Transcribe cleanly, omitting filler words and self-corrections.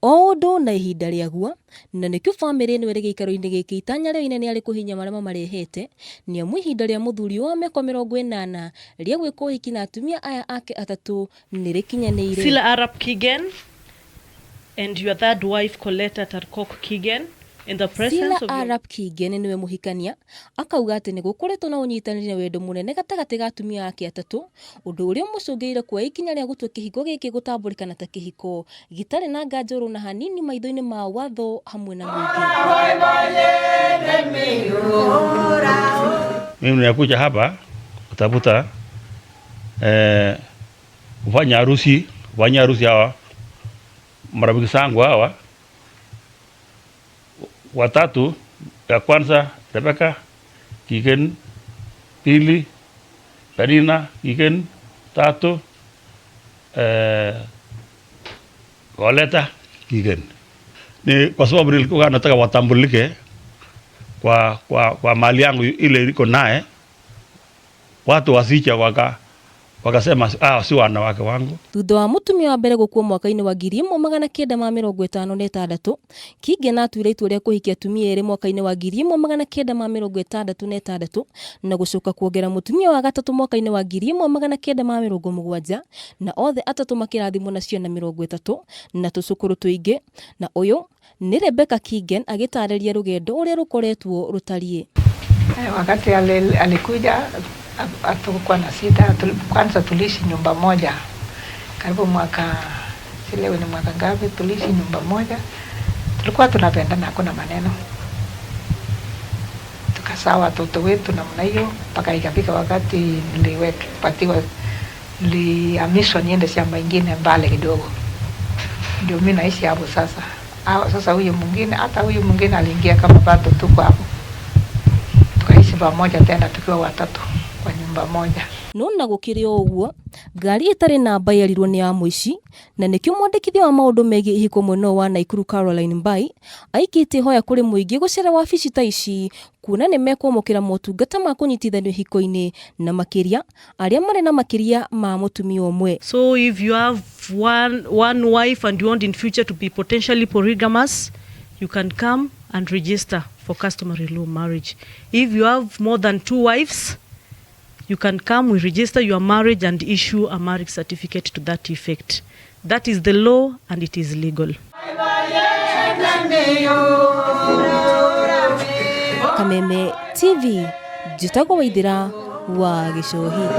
odo na ihinda rĩaguo na nĩkĩo famĩlĩ ĩno ĩrĩ gĩikaro-inĩ gĩkĩ itanya rĩo inene arĩ kũhinya marĩa marehete nĩ amu ihinda rĩa mũthuri wa mĩaka 80 rĩa gwĩka ũhiki na atumia aya ake atatũ nĩ rĩkinyanĩire. Sila Arap Kigen and your third wife Coletta Tarkok Kigen in the presence Sila Arap Kigen niwe mũhikania akauga atĩ nĩ gũkoretwo na ũnyitanĩri na wendo mũnene gatagatĩ ga atumia ake atatũ ũndũ ũrĩa mũcũngĩrĩire kwa ikinya rĩa gũtua kĩhiko gĩkĩ gũtambũrĩkana ta kĩhiko gĩtarĩ na nganjũrũ na hanini maitho-inĩ ma watho hamwe na mũingĩ. Mimi nimekuja hapa kutafuta kufanya harusi hawa marafiki zangu hawa watatu. Ya kwanza Rebecca Kigen, pili Penina Kigen, tatu Coletta Kigen. Ni kwa sababu nilikuwa nataka watambulike kwa mali yangu ile iko naye, watu wasicha wakasema si wanawake wangu. Thutha wa mũtumia wa mbere gũkua mwaka-inĩ wa 1956, Kigen atuire itua rĩa kũhikia atumia erĩ mwaka-inĩ wa 1966 na gũcoka kuongera mũtumia wa gatatũ mwaka-inĩ wa 1970 na othe atatũ makĩrathimwo na ciana 30 na tũcukuru tũingĩ, na ũyũ nĩ Rebecca Kigen agĩtarĩria rũgendo ũrĩa rũkoretwo rũtariĩ. Wakati alikuja hatukuwa na shida. Kwanza tuliishi nyumba moja karibu mwaka, sielewi ni mwaka ngapi, tuliishi nyumba moja, tulikuwa tunapendana, hakuna maneno, tukasaa watoto wetu namna hiyo mpaka ikafika wakati nilihamishwa niende shamba ingine mbali kidogo, ndio mimi naishi hapo sasa. Sasa huyu mwingine, hata huyu mwingine aliingia kama bado tuko hapo, tukaishi pamoja tena tukiwa watatu kwa nyumba moja. Nona gũkĩrĩ ũguo, ngari ĩtarĩ namba yarirwo nĩ ya mũici na nĩkĩo mwandĩkithia wa maũndũ megiĩ ihiko mwena wa Naikuru Caroline Mbai aikĩtie hoya kũrĩ mũingĩ gũcera wabici ta ici kuona nĩ mekwamũkĩra motungata ma kũnyitithanio hiko-inĩ na makĩria arĩa marĩ na makĩria ma mũtumia ũmwe. So if you have one wife and you want in future to be potentially polygamous, you can come and register for customary law marriage. If you have more than 2 wives, you can come, we register your marriage and issue a marriage certificate to that effect. That is the law and it is legal. Kameme TV, Njĩtagwo Waithĩra wa Gĩcũhi.